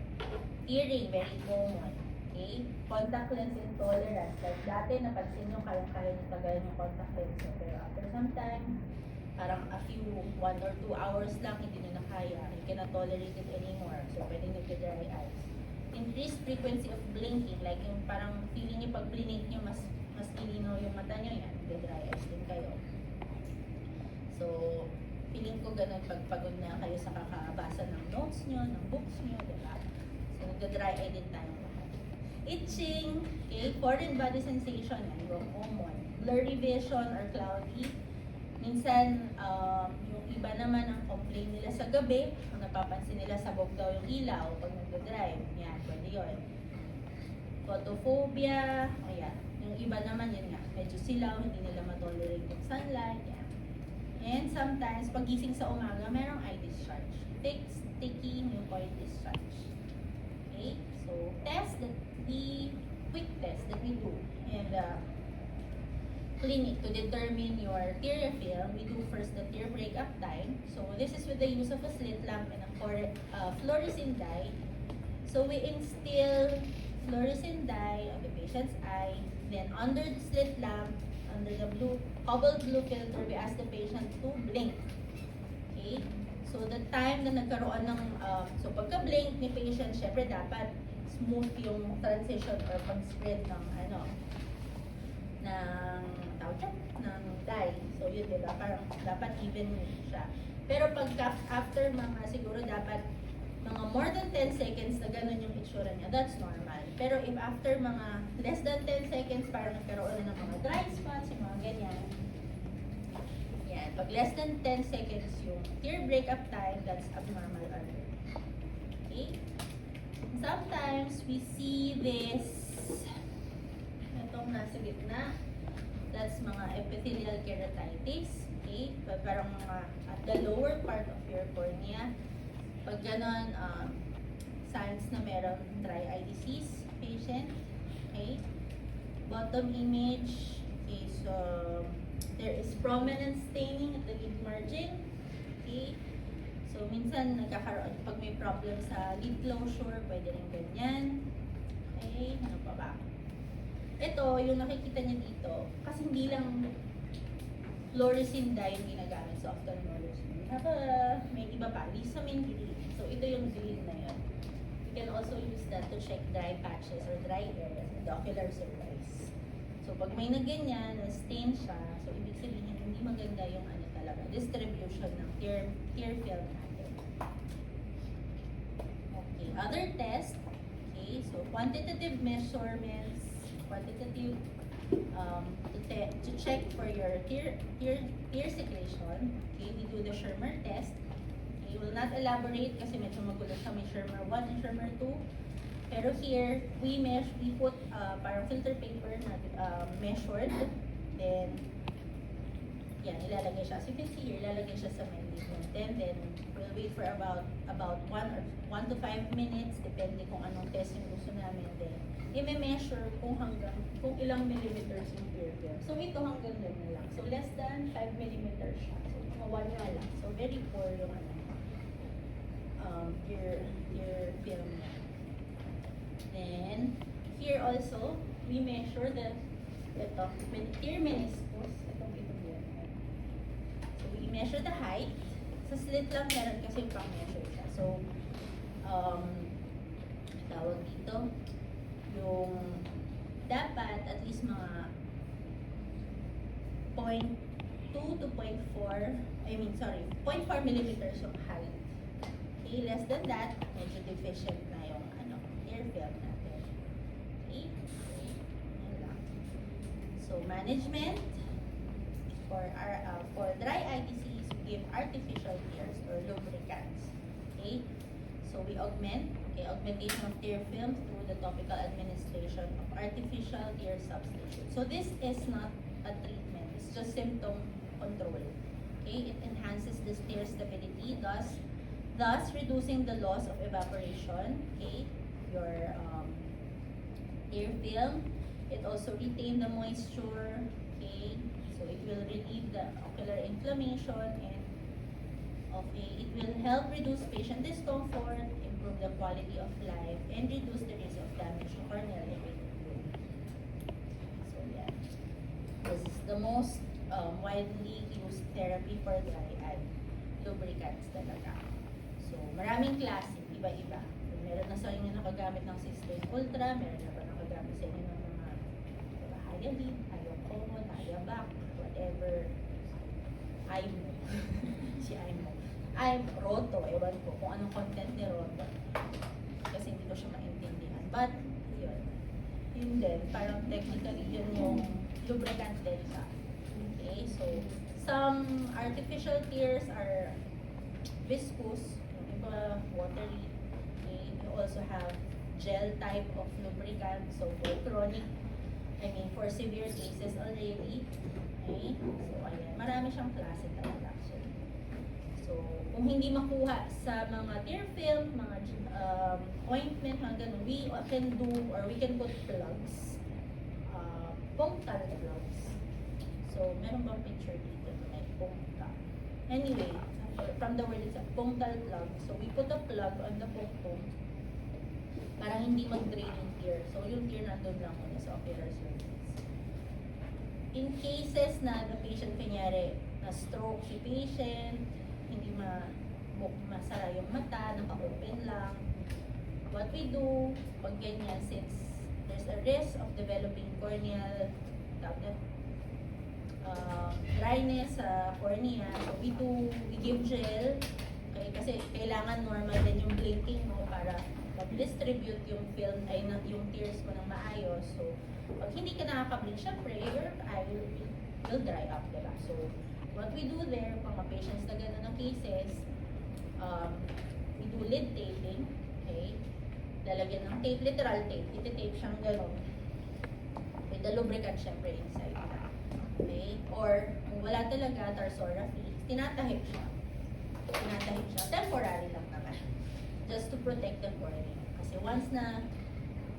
Tearing, very common. Okay? Contact lens intolerance. Like dati, napansin nyo, kaya nyo tagalan yung contact lens nyo. Pero after some time, parang a few, 1 or 2 hours lang, hindi nyo na kaya. You cannot tolerate it anymore. So, pwedeng nagka-dry eyes. Increased frequency of blinking. Like yung parang feeling nyo pag blink nyo, mas ilinaw yung mata nyo, yan. Nagka-dry eyes din kayo. So, feeling ko ganun pag pagod na kayo sa kakabasa ng notes nyo, ng books nyo, diba? So, nagka-dry eye din tayo. Itching, okay, foreign body sensation, yan, yung common. Blurry vision or cloudy. Minsan, yung iba naman ang complain nila sa gabi, kung napapansin nila sabog daw yung ilaw pag nag-drive. Yan, pwede yun. Photophobia, o yan. Yung iba naman, yun nga, medyo silaw, hindi nila matolerate yung sunlight, yan. And sometimes, pagising sa umaga, merong eye discharge. Thick, sticky, mucoid discharge. Okay? So, quick test that we do in the clinic to determine your tear film, we do first the tear breakup time. So, this is with the use of a slit lamp and a fluorescein dye. So, we instill fluorescein dye on the patient's eye. Then, under the slit lamp, under the cobalt blue filter, we ask the patient to blink. Okay? So, the time na nagkaroon ng, so pagka-blink ni patient, syempre dapat smooth yung transition or pag-spread ng, ng dye. So, yun, diba? Parang dapat even siya. Pero pagka after mga, siguro dapat mga more than 10 seconds na ganun yung itsura niya, that's normal. Pero if after mga less than 10 seconds, parang nagkaroon na ng mga dry spots, yung mga ganyan. Yan. Pag less than 10 seconds yung tear breakup time, that's abnormal alert. Okay? Sometimes we see this, itong nasa gitna, that's mga epithelial keratitis. Okay? Parang mga at the lower part of your cornea. Pag ganon, signs na meron dry eye disease patient. Okay? bottom image is there is prominent staining at the lid margin. Okay? So, minsan nagkakaroon, pag may problem sa lid closure, pwede rin ganyan. Okay, ano pa ba? Ito, yung nakikita niyo dito, kasi hindi lang fluorescein dye yung ginagamit sa ophthalmology. May iba pa, Lisamin green. So, ito yung green na yun. You can also use that to check dry patches or dry areas in the ocular surface. So, pag may na ganyan, na stain siya, so ibig sabihin hindi maganda yung ano talaga, distribution ng tear film natin. Okay, other test. Okay, so quantitative measurements, quantitative to check for your tear secretion. Okay, we do the Schirmer test. Okay, will not elaborate kasi medyo magulo sa may Schirmer 1 and Schirmer 2. Pero here, we put parang filter paper na measured. Then, yan, ilalagay siya. As you can see here, ilalagay siya sa may ligament. Then, we'll wait for about 1 to 5 minutes, depende kung anong test yung gusto namin. Then, i-measure kung ilang millimeters yung tear film. So, ito hanggang lang na lang. So, less than 5 millimeters siya. So, mga 1 nga lang. So, very poor yung tear film niya. Then, here also, we measure tear meniscus. Itong yan. So, we measure the height. Sa slit lang meron kasi pang-measure siya. So, tawag dito, yung dapat at least mga 0.2 to 0.4 millimeters of height. Okay, less than that, medyo deficient na yung tear film natin. Okay, yan lang. So, management for dry eye disease, we give artificial tears or lubricants. Okay, so we augmentation of tear film through the topical administration of artificial tear substitute. So this is not a treatment, it's just symptom control. Okay, it enhances the tear stability, thus reducing the loss of evaporation. Okay, your tear film. It also retain the moisture. Okay, so it will relieve the ocular inflammation and it will help reduce patient discomfort, improve the quality of life, and reduce the risk of damage to corneal epithelium. So yeah, this is the most widely used therapy for dry eye, lubricants talaga. So maraming klase, iba-iba. Meron na sa inyo nakagamit ng Systane Ultra, meron na pa nakagamit sa inyo ng mga Hyalin, Hyocon, Hyabac, whatever. IMO. Si IMO. Roto, ewan ko kung anong content ni Roto. Kasi hindi ko siya maintindihan. But, yun. Yun din, parang technically yun yung lubricant din siya. Okay, so, some artificial tears are viscous, yung iba watery. Okay, you also have gel type of lubricant, so for severe cases already. Okay, so ayan, marami siyang klase talaga actually. So, kung hindi makuha sa mga tear film, mga ointment, mga ganun, we can put plugs, punctal plugs. So, meron bang picture dito na may punctal? Anyway, from the word itself, punctal plug. So, we put a plug on the punctum para hindi mag-drain yung tear. So, yung tear nandun lang muna sa ocular surface. In cases na the patient, kunyari, na-stroke si patient, hindi masara yung mata, naka-open lang. What we do, pag ganyan, since there's a risk of developing corneal dryness sa cornea, so we give gel, okay, kasi kailangan normal din yung blinking mo para mag-distribute yung film, yung tears mo ng maayos. So, pag hindi ka nakaka-blink, syempre, your eye will dry up, diba? So, what we do there, pag mga patients na gano'n ng cases, we do lid taping, okay? Lalagyan ng tape, literal tape, iti-tape siyang gano'n. With the lubricant, syempre, inside. Okay? Or, kung wala talaga, Tarsora Fix, tinatahip siya. Temporary lang naman. Just to protect the cornea. Kasi once na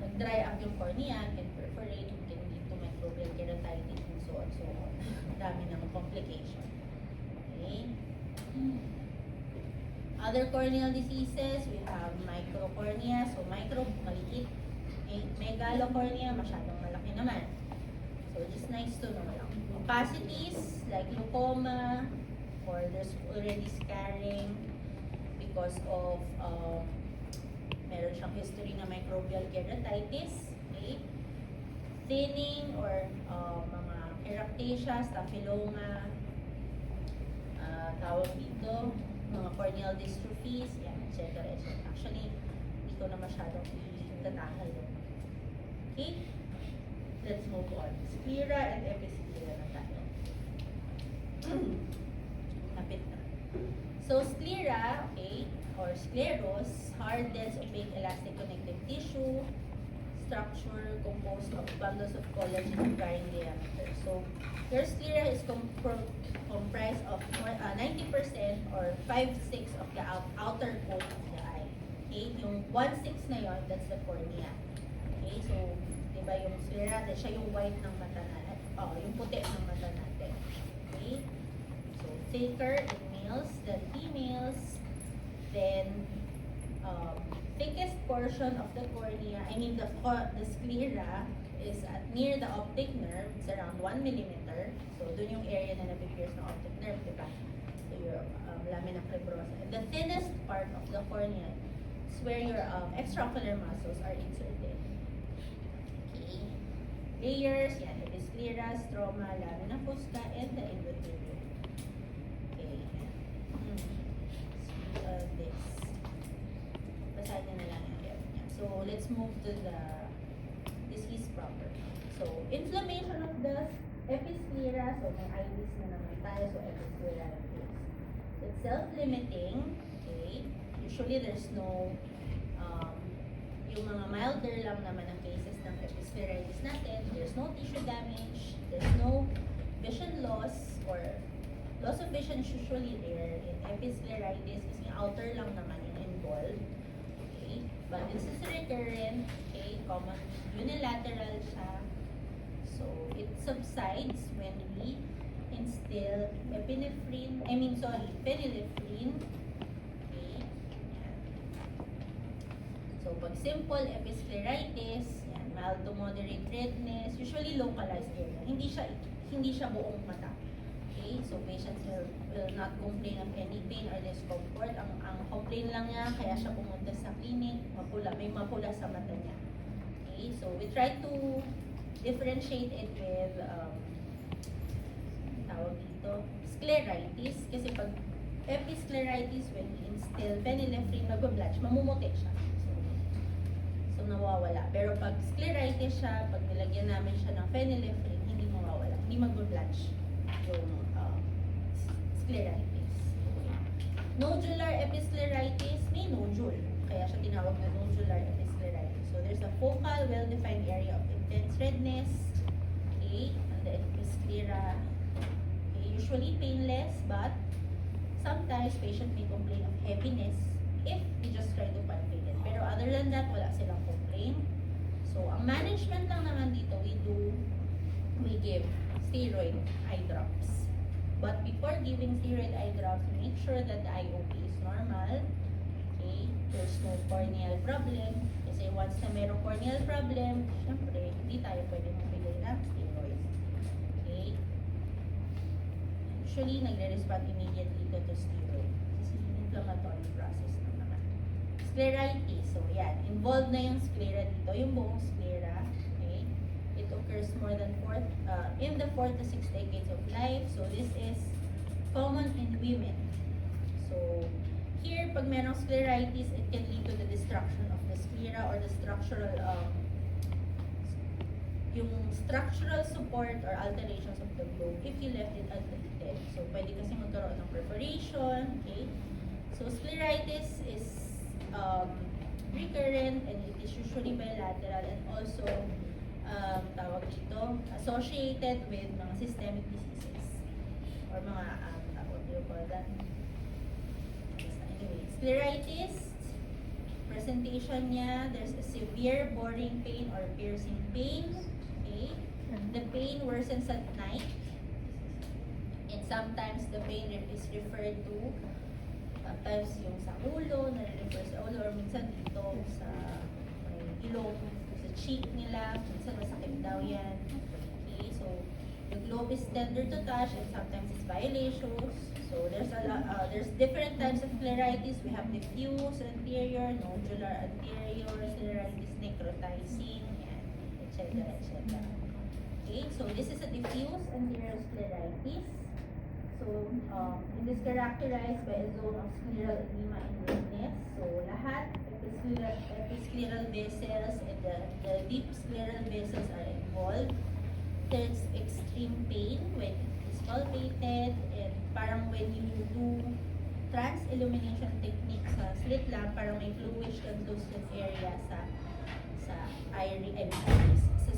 nag-dry up yung cornea, can perforate, can lead to microbial keratitis, and so on, so on. Ang dami ng complication. Okay? Other corneal diseases, we have microcornea, so micro, maliit. Megalocornea, masyadong malaki naman. So, just nice to know lang. Opacities, like glaucoma, or there's already scarring because of meron siyang history na microbial keratitis. Okay? Thinning or mga keratosis, staphyloma, tawag dito, mga corneal dystrophies, yan, etc. Actually, hindi ko na masyadong itatakal yun. Okay? Let's move on. Sclera and episclera na tayo. Kapit na. So, sclera, okay, or scleros, hard, dense, opaque, elastic connective tissue, structure composed of bundles of collagen of varying diameter. So, your sclera is comprised of 90% or 5/6 of the outer coat of the eye. Okay, yung 1/6 na yon, that's the cornea. Okay, so, di ba yung sclera, siya yung white ng mata natin. Yung puti ng mata natin. Okay, so, thicker in males than females. Then, thickest portion of the cornea, I mean the sclera, is at near the optic nerve. It's around 1 millimeter. So, dun yung area na napipierce ng optic nerve, di ba? So, your lamina fibrosa. And the thinnest part of the cornea is where your extraocular muscles are inserted. Okay. Layers, yan, episclera, stroma, lamina fusca, and the endothelium. Okay. This. Basahin na lang yung area niya. So, let's move to the disease proper. So, inflammation of the episclera. So, may iris na naman tayo. So, episclera is. It's self-limiting. Okay. Usually, there's no, yung mga milder lang naman ang cases ng episcleritis natin. There's no tissue damage. There's no vision loss or loss of vision is usually there in episcleritis kasi outer lang naman yung involved. Okay? But this is recurrent, okay? Common unilateral siya. So, it subsides when we instill phenylephrine. Okay? Yan. So, pag simple episcleritis, yan, mild to moderate redness, usually localized area. Hindi siya buong mata. Okay, so patients will not complain of any pain or discomfort. Ang complain lang niya, kaya siya pumunta sa clinic, may mapula sa mata niya. Okay, so we try to differentiate it with, tawag dito, scleritis. Kasi pag episcleritis, when we instill phenylephrine, mag-blanch, mamumuti siya. So nawawala. Pero pag scleritis siya, pag nilagyan namin siya ng phenylephrine, hindi mawawala. Hindi mag-blanch yung scleritis. Nodular episcleritis, may nodule. Kaya siya tinawag na nodular episcleritis. So, there's a focal, well-defined area of intense redness. Okay, on the episclera. Okay, usually painless, but sometimes patient may complain of heaviness if we just try to palpate it. Pero other than that, wala silang complaint. So, ang management lang naman dito, we give steroid eye drops. But before giving steroid eye drops, make sure that the IOP is normal. Okay? There's no corneal problem. Kasi once na mayroong corneal problem, syempre, hindi tayo pwede magbigay ng steroids. Okay? Usually, nagre-respond immediately to steroid. Kasi inflammatory process na naman. Scleritis. So, yan. Involved na yung sclera dito. Yung buong sclera. Okay? It occurs more than in the 4 to 6 decades of life. So, this is common in women. So, here, pag merong scleritis, it can lead to the destruction of the sclera or the structural support or alterations of the globe if you left it untreated. So, pwede kasi magkaroon ng perforation. Okay? So, scleritis is recurrent and it is usually bilateral and also tawag dito, associated with mga systemic diseases or mga, what do you call that? Anyway, scleritis, presentation niya, there's a severe boring pain or piercing pain, okay? The pain worsens at night. And sometimes the pain is referred to sometimes yung sa ulo, na-refer sa ulo, or minsan dito sa may ilong, sa cheek nila, minsan masakit daw yan. Okay, so the globe is tender to touch and sometimes it's violations. So there's different types of scleritis. We have diffuse anterior, nodular anterior, scleritis necrotizing, and etc. etc. Okay, so this is a diffuse anterior scleritis. So, it is characterized by a zone of scleral edema and redness. So, lahat episcleral vessels and the deep scleral vessels are involved. There's extreme pain when it is palpated, and parang when you do trans-illumination technique sa slit lamp, parang may bluish translucent area sa sa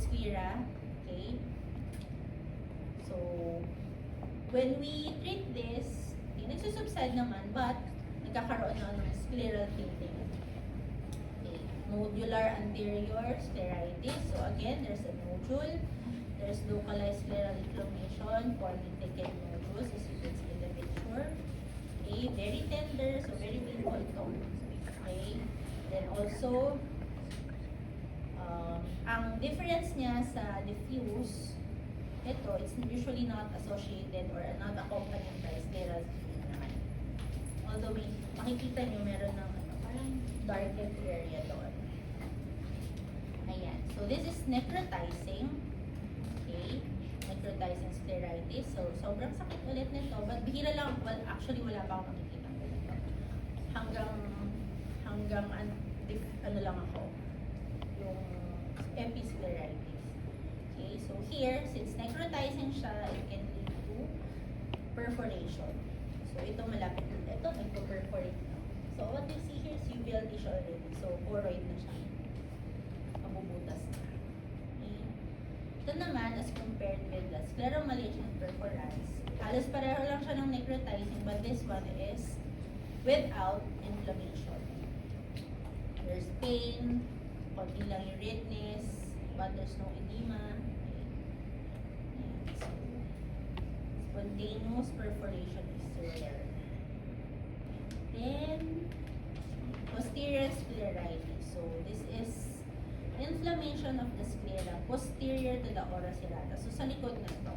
sclera. Okay? So, when we treat this, nagsusubside naman, but nagkakaroon na ng scleral tinting. Okay. Nodular anterior scleritis. So again, there's a nodule. There's localized scleral inflammation, forming thickened nodules, as you can see in the picture. Okay. Very tender, so very painful tone. Okay. Then also, ang difference niya sa diffuse, ito, it's usually not associated or not accompanied by scleral naman. Although makikita nyo meron ng parang darkened area doon. Ayan. So this is necrotizing. Okay. Necrotizing scleritis. So sobrang sakit ulit nito. But bihira lang. Well, actually wala pa akong nakikita ganito. Hanggang ano lang ako. Yung episcleritis. Okay, so here, since necrotizing siya, it can lead to perforation. So ito malapit na ito, nagpo-perforate na. So what you see here is uveal tissue already. So choroid na siya. Mabubutas na. Okay. Ito naman, as compared with the scleromalia perforans, halos pareho lang siya ng necrotizing, but this one is without inflammation. There's pain, konti lang yung redness, but there's no edema. So, spontaneous perforation is rare. Then, posterior scleritis. So, this is inflammation of the sclera posterior to the ora serrata. So, sa likod na ito.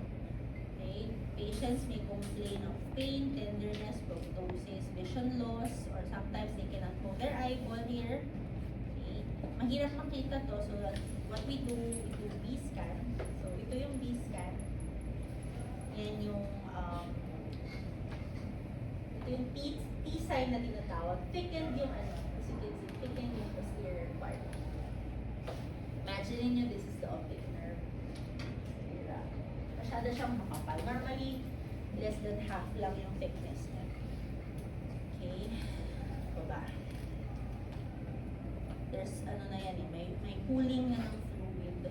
Okay? Patients may complain of pain, tenderness, proptosis, vision loss, or sometimes they cannot move their eyeball here. Okay? Mahirap makita to. So, what we do B-scan. So, ito yung B-scan. Yan yung, ito yung T-sign na tinatawag. Thickened yung as you can see, thickened yung posterior part. Imagine nyo, this is the optic nerve. Masyado siyang makapal. Normally, less than half lang yung thickness niya. Okay. Baba. There's, na yan eh, may pooling na ng fluid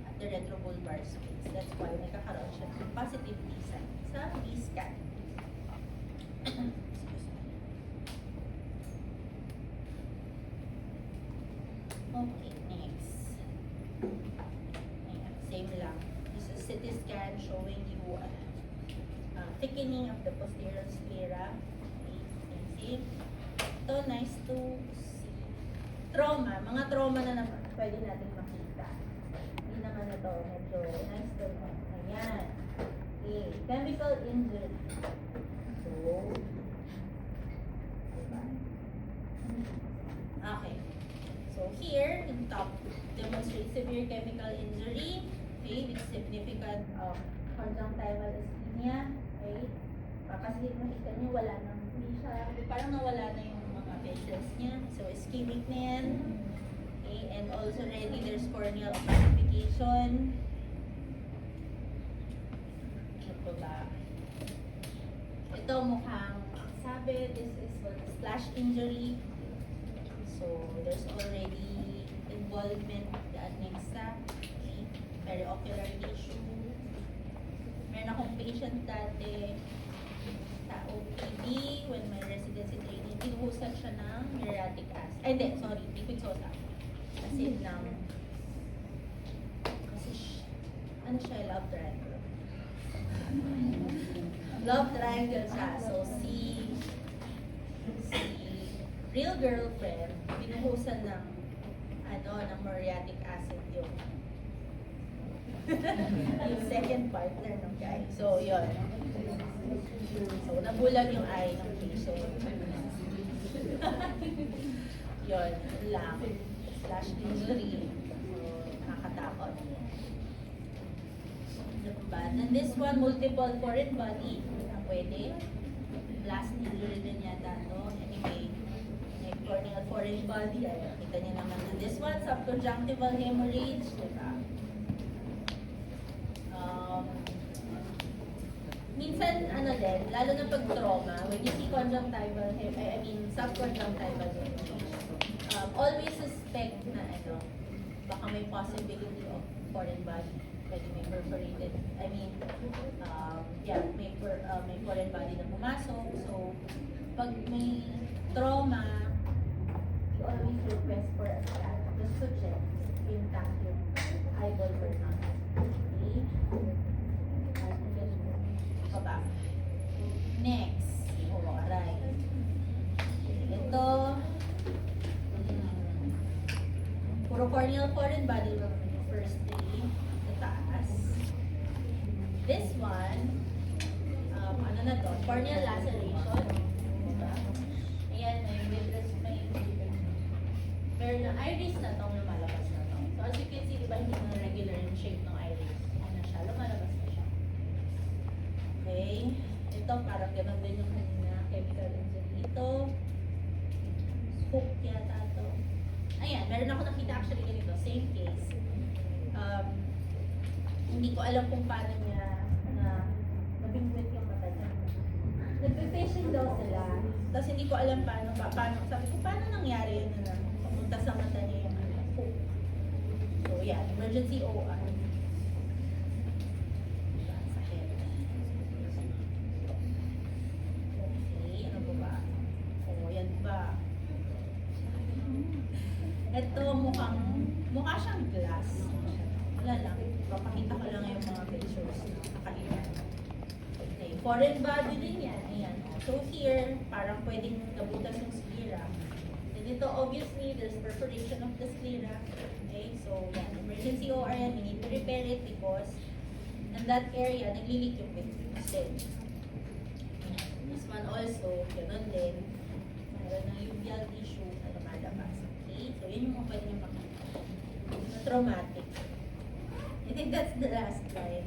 at the retrobulbar space. That's why nagkakaroon siya ng positive T-sign sa B-scan. Okay, next. Ayan, same lang. This is CT scan showing you thickening of the posterior sclera. Okay, see? Ito, nice to see. Trauma. Mga trauma na naman. Pwede natin makita. Hindi naman ito. Medyo nice to know. Ayan. Okay. Chemical injury. So, diba? Okay. So, here, in top, demonstrates severe chemical injury. Okay, with significant conjunctival ischemia. Okay. Kasi makita niyo, wala nang, hindi siya, parang nawala na yung mga vessels niya. So, ischemic na yan. Okay, and also already there's corneal opacification. Ito ba? Ito mukhang, sabi, this is what splash injury. So, there's already involvement of the adnexa, okay, periocular tissue. Meron akong patient dati sa OPD when my residency training, tinuhusan siya ng muriatic acid. Ay, hindi, sorry, liquid soda. Acid ng, kasi, ano siya, love triangle. Love triangle siya. So, si real girlfriend, binuhusan ng, ng muriatic acid yung yung second partner ng guy. So, yun. So, nabulag yung eye ng patient. Yun lang. Slash injury. So, nakakatakot. And this one, multiple foreign body. Pwede. Blast injury din yata to. Anyway, may corneal foreign body. Ay, kita niyo naman na this one, subconjunctival hemorrhage. Diba? Minsan, din, lalo na pag trauma, when you see subconjunctival hemorrhage, always suspect na, baka may possibility of foreign body. Pwede may perforated, may foreign body na pumasok. So, pag may trauma, you always request for a scan just to check intact yung eyeball or not. Okay? Baba. Next. Aray. Ito. Puro corneal foreign body lang yung first three. Sa taas. This one, corneal laceration. Diba? Ayan, may iris na tong lumalabas na to. So as you can see, diba, hindi na regular yung shape ng iris. Lumalabas na siya. Okay. Ito, parang ganun din yung kanina. Chemical injury. Ito, spook yata to. Ayan, meron ako nakita actually ganito. Same case. Hindi ko alam kung paano niya na nabingwit yung mata niya. Nagpe-patient daw sila. Tapos hindi ko alam paano. Sabi ko, paano nangyari yun na papunta sa mata niya yung spook. So, yeah. Emergency OR. Ito, mukha siyang glass. Wala lang. Papakita ko lang yung mga pictures na nakaiba. Okay, foreign body din yan. Ayan. So here, parang pwedeng nabutas yung sclera. And dito, obviously, there's perforation of the sclera. Okay, so yan. Emergency OR yan. We need to repair it because in that area, naglilik yung pigment. This one also, ganun din. Meron ng uveal tissue na lumalabas. Okay, so yun yung mga pwede nyo makita. Na traumatic. I think that's the last slide.